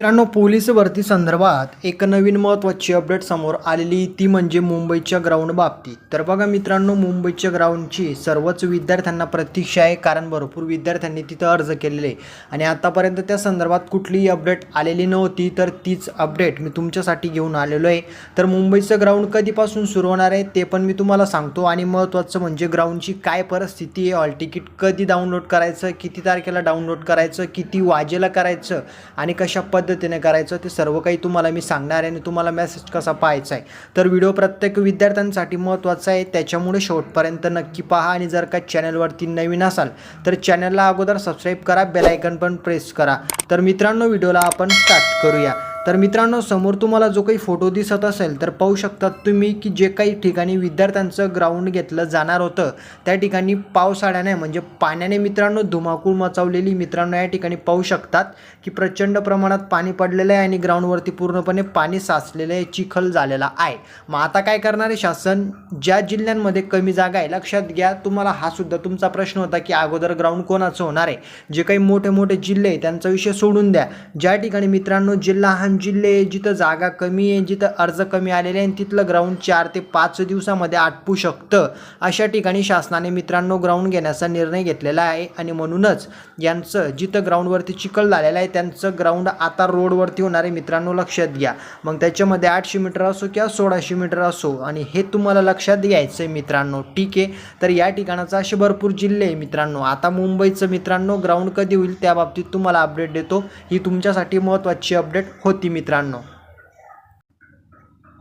मित्रांनो, पोलीस भरती संदर्भात एक नवीन महत्त्वाची अपडेट समोर आलेली ती म्हणजे मुंबईच्या ग्राउंड बाबतीत. तर बघा मित्रांनो, मुंबईच्या ग्राउंडची सर्वच विद्यार्थ्यांना प्रतीक्षा आहे, कारण भरपूर विद्यार्थ्यांनी तिथं अर्ज केलेले आहे आणि आतापर्यंत त्या संदर्भात कुठलीही अपडेट आलेली नव्हती. तर तीच अपडेट मी तुमच्यासाठी घेऊन आलेलो आहे. तर मुंबईचं ग्राउंड कधीपासून सुरू होणार आहे ते पण मी तुम्हाला सांगतो आणि महत्त्वाचं म्हणजे ग्राउंडची काय परिस्थिती आहे, हॉल तिकीट कधी डाउनलोड करायचं, किती तारखेला डाउनलोड करायचं, किती वाजेला करायचं आणि कशा पद्धतीने करायचं ते सर्व काही तुम्हाला मी सांगणार आहे आणि तुम्हाला मेसेज कसा पाहायचा आहे. तर व्हिडिओ प्रत्येक विद्यार्थ्यांसाठी महत्त्वाचा आहे, त्याच्यामुळे शेवटपर्यंत नक्की पहा आणि जर का चॅनलवरती नवीन असाल तर चॅनलला अगोदर सबस्क्राईब करा, बेल आयकन पण प्रेस करा. तर मित्रांनो, व्हिडिओला आपण स्टार्ट करूया. तर मित्रांनो, समोर तुम्हाला जो काही फोटो दिसत असेल तर पाहू शकता तुम्ही की जे काही ठिकाणी विद्यार्थ्यांचं ग्राउंड घेतलं जाणार होतं त्या ठिकाणी पावसाळ्याने म्हणजे पाण्याने मित्रांनो धुमाकूळ मचावलेली मित्रांनो या ठिकाणी पाहू शकतात की प्रचंड प्रमाणात पाणी पडलेलं आहे आणि ग्राउंडवरती पूर्णपणे पाणी साचलेलं आहे, चिखल झालेला आहे. मग आता काय करणार आहे शासन? ज्या जिल्ह्यांमध्ये कमी जागा आहे, लक्षात घ्या, तुम्हाला हा सुद्धा तुमचा प्रश्न होता की अगोदर ग्राउंड कोणाचं होणार आहे. जे काही मोठे मोठे जिल्हे आहे त्यांचा विषय सोडून द्या. ज्या ठिकाणी मित्रांनो जिल्हा जिल्हे जिथं जागा कमी आहे, जिथं अर्ज कमी आलेले आहे, तिथलं ग्राउंड 4 ते 5 दिवसामध्ये आटपू शकतं, अशा ठिकाणी शासनाने मित्रांनो ग्राउंड घेण्याचा निर्णय घेतलेला आहे आणि म्हणूनच यांचं जिथं ग्राउंडवरती चिखल झालेला आहे त्यांचं ग्राउंड आता रोडवरती होणार आहे मित्रांनो, लक्षात घ्या. मग त्याच्यामध्ये 800 मीटर असो किंवा 1600 मीटर असो आणि हे तुम्हाला लक्षात घ्यायचं आहे मित्रांनो, ठीक आहे. तर या ठिकाणाचा असे भरपूर जिल्हे आहे मित्रांनो. आता मुंबईचं मित्रांनो ग्राउंड कधी होईल त्या बाबतीत तुम्हाला अपडेट देतो. ही तुमच्यासाठी महत्त्वाची अपडेट होती मित्रांनो.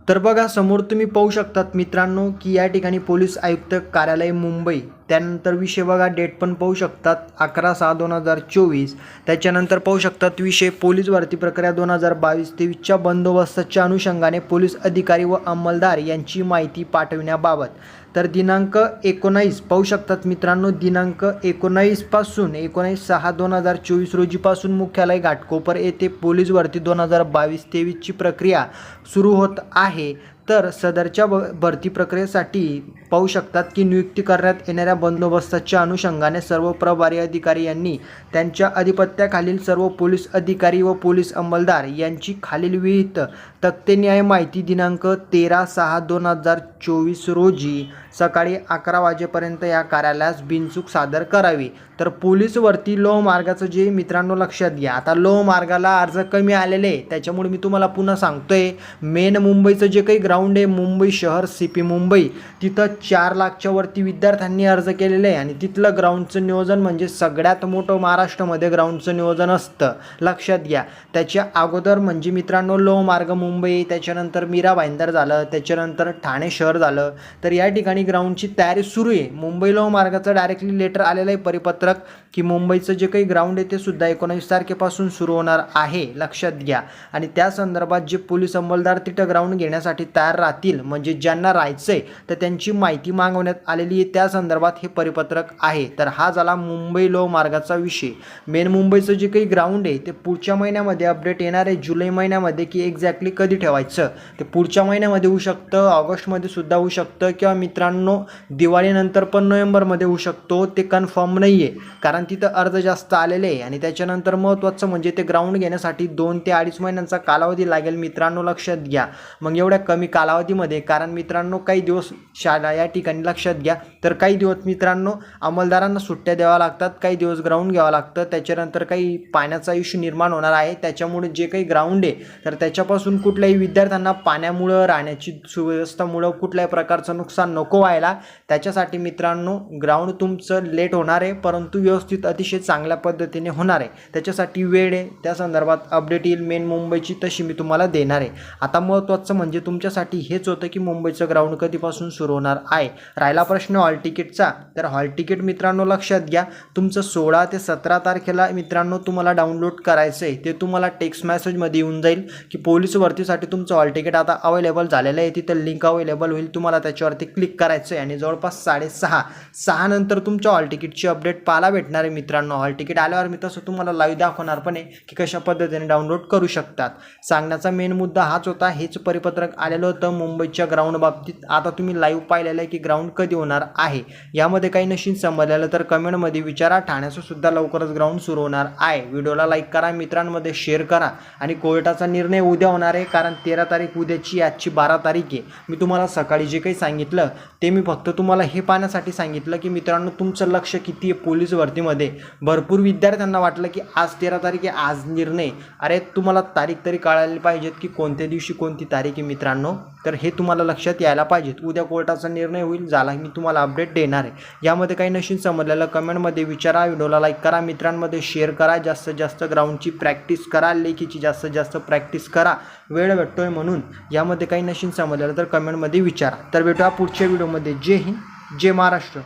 तर बघा, समोर तुम्ही पाहू शकतात मित्रांनो की या ठिकाणी पोलीस आयुक्त कार्यालय मुंबई, त्यानंतर विषय बघा, डेट पण पाहू शकतात 11/6/2024. त्याच्यानंतर पाहू शकतात विषय पोलीस भरती प्रक्रिया 2022-23च्या बंदोबस्ताच्या अनुषंगाने पोलीस अधिकारी व अंमलदार यांची माहिती पाठविण्याबाबत. तर दिनांक 19 पाहू शकतात मित्रांनो, दिनांक 19 पासून 19/6/2024 रोजीपासून मुख्यालय घाटकोपर येथे पोलीस भरती 2022-23ची प्रक्रिया सुरू होत आहे. तर सदरच्या भरती प्रक्रियेसाठी पाहू शकतात की नियुक्ती करण्यात येणाऱ्या बंदोबस्ताच्या अनुषंगाने सर्व प्रभारी अधिकारी यांनी त्यांच्या अधिपत्याखालील सर्व पोलीस अधिकारी व पोलीस अंमलदार यांची खालील विहित तक्तेन्याय माहिती दिनांक 13/6/2024 रोजी सकाळी 11 वाजेपर्यंत या कार्यालयास बिनचूक सादर करावी. तर पोलीस भरती लोह मार्गाचं जे मित्रांनो लक्षात घ्या, आता लोह मार्गाला अर्ज कमी आलेले त्याच्यामुळे मी तुम्हाला पुन्हा सांगतोय, मेन मुंबईचं जे काही ग्राउंड आहे मुंबई शहर CP मुंबई, तिथं 4 लाखच्या वरती विद्यार्थ्यांनी अर्ज केलेले आहे आणि तिथलं ग्राउंडचं नियोजन म्हणजे सगळ्यात मोठं महाराष्ट्रामध्ये ग्राउंडचं नियोजन असतं, लक्षात घ्या. त्याच्या अगोदर म्हणजे मित्रांनो लोह मार्ग मुंबई, त्याच्यानंतर मीरा भाईंदर झालं, त्याच्यानंतर ठाणे शहर झालं. तर या ठिकाणी ग्राउंडची तयारी सुरू आहे. मुंबई लोह मार्गाचं डायरेक्टली लेटर आलेलं आहे परिपत्रक की मुंबईचं जे काही ग्राउंड आहे ते सुद्धा 19 तारखेपासून सुरू होणार आहे, लक्षात घ्या. आणि त्या संदर्भात जे पोलीस अंमलदार तिथं ग्राउंड घेण्यासाठी तयार राहतील म्हणजे ज्यांना राहायचंय तर त्यांची माहिती मागवण्यात आलेली आहे, त्या संदर्भात हे परिपत्रक आहे. तर हा झाला मुंबई लोह मार्गाचा विषय. मेन मुंबईचं जे काही ग्राउंड आहे ते पुढच्या महिन्यामध्ये अपडेट येणार आहे, जुलै महिन्यामध्ये, की एक्झॅक्टली कधी ठेवायचं ते पुढच्या महिन्यामध्ये होऊ शकतं, ऑगस्टमध्ये सुद्धा होऊ शकतं किंवा मित्रांनो दिवाळीनंतर पण नोव्हेंबरमध्ये होऊ शकतो, ते कन्फर्म नाही आहे कारण तिथं अर्ज जास्त आलेले आहे. आणि त्याच्यानंतर महत्त्वाचं म्हणजे ते ग्राउंड घेण्यासाठी 2 ते 2.5 महिन्यांचा कालावधी लागेल मित्रांनो, लक्षात घ्या. मग एवढ्या कमी कालावधीमध्ये, कारण मित्रांनो काही दिवस शाळा या ठिकाणी लक्षात घ्या, तर काही दिवस मित्रांनो अंमलदारांना सुट्ट्या द्याव्या लागतात, काही दिवस ग्राउंड घ्यावं लागतं. त्याच्यानंतर काही पाण्याचा इश्यू निर्माण होणार आहे, त्याच्यामुळे जे काही ग्राउंड आहे तर त्याच्यापासून कुठल्याही विद्यार्थ्यांना पाण्यामुळं, राहण्याची सुव्यवस्थामुळं कुठल्याही प्रकारचं नुकसान नको व्हायला, त्याच्यासाठी मित्रांनो ग्राउंड तुमचं लेट होणार आहे परंतु व्यवस्थित अतिशय चांगल्या पद्धतीने होणार आहे. त्याच्यासाठी वेळ आहे, त्या संदर्भात अपडेट येईल मेन मुंबईची, तशी मी तुम्हाला देणार आहे. आता महत्त्वाचं म्हणजे तुमच्यासाठी हेच होतं की मुंबईचं ग्राउंड कधीपासून सुरू होणार आहे. राहिला प्रश्न हॉल तिकीटचा, तर हॉल तिकीट मित्रांनो लक्षात घ्या, तुमचं 16 ते 17 तारखेला मित्रांनो तुम्हाला डाउनलोड करायचं आहे. ते तुम्हाला टेक्स्ट मेसेजमध्ये येऊन जाईल की पोलीस भरती भरतीसाठी तुमचं हॉल तिकीट आता अवेलेबल झालेलं आहे. तिथं लिंक अवेलेबल होईल, तुम्हाला त्याच्यावरती क्लिक करायचं आहे आणि जवळपास 6:30 नंतर तुमच्या हॉल तिकीटची अपडेट पाहायला भेटणार आहे मित्रांनो. हॉल तिकीट आल्यावर मी तसं तुम्हाला लाईव्ह दाखवणार पण आहे की कशा पद्धतीने डाउनलोड करू शकतात. सांगण्याचा मेन मुद्दा हाच होता. हेच परिपत्रक आलेलं होतं मुंबईच्या ग्राउंड बाबतीत. आता तुम्ही लाईव्ह पाहिलेलं आहे की ग्राउंड कधी होणार आहे. यामध्ये काही नशीन समजलेलं तर कमेंटमध्ये विचारा. ठाण्याचं सुद्धा लवकरच ग्राउंड सुरू होणार आहे. व्हिडिओला लाईक करा, मित्रांमध्ये शेअर करा आणि कोर्टाचा निर्णय उद्या होणार आहे, कारण 13 तारीख उद्याची, आजची 12 तारीख आहे. मी तुम्हाला सकाळी जे काही सांगितलं ते मी फक्त तुम्हाला हे पाहण्यासाठी सांगितलं की मित्रांनो तुमचं लक्ष किती आहे पोलीस भरतीमध्ये. भरपूर विद्यार्थ्यांना वाटलं की आज 13 तारीख आहे, आज निर्णय. अरे तुम्हाला तारीख तरी कळायला पाहिजेत की कोणत्या दिवशी कोणती तारीख आहे मित्रांनो. तर हे तुम्हाला लक्षात यायला पाहिजेत. उद्या कोर्टाचा निर्णय होईल, झाला मी तुम्हाला अपडेट देणार आहे. यामध्ये काही नशीन समजलेलं कमेंटमध्ये विचारा. व्हिडिओला लाईक करा, मित्रांमध्ये शेअर करा. जास्तीत जास्त ग्राउंडची प्रॅक्टिस करा, लेखीची जास्तीत जास्त प्रॅक्टिस करा. वेळ भेटतोय म्हणून. यामध्ये काही नशीन समजलेलं तर कमेंटमध्ये विचारा. तर भेटूया पुढच्या व्हिडिओमध्ये. जय हिंद, जय महाराष्ट्र.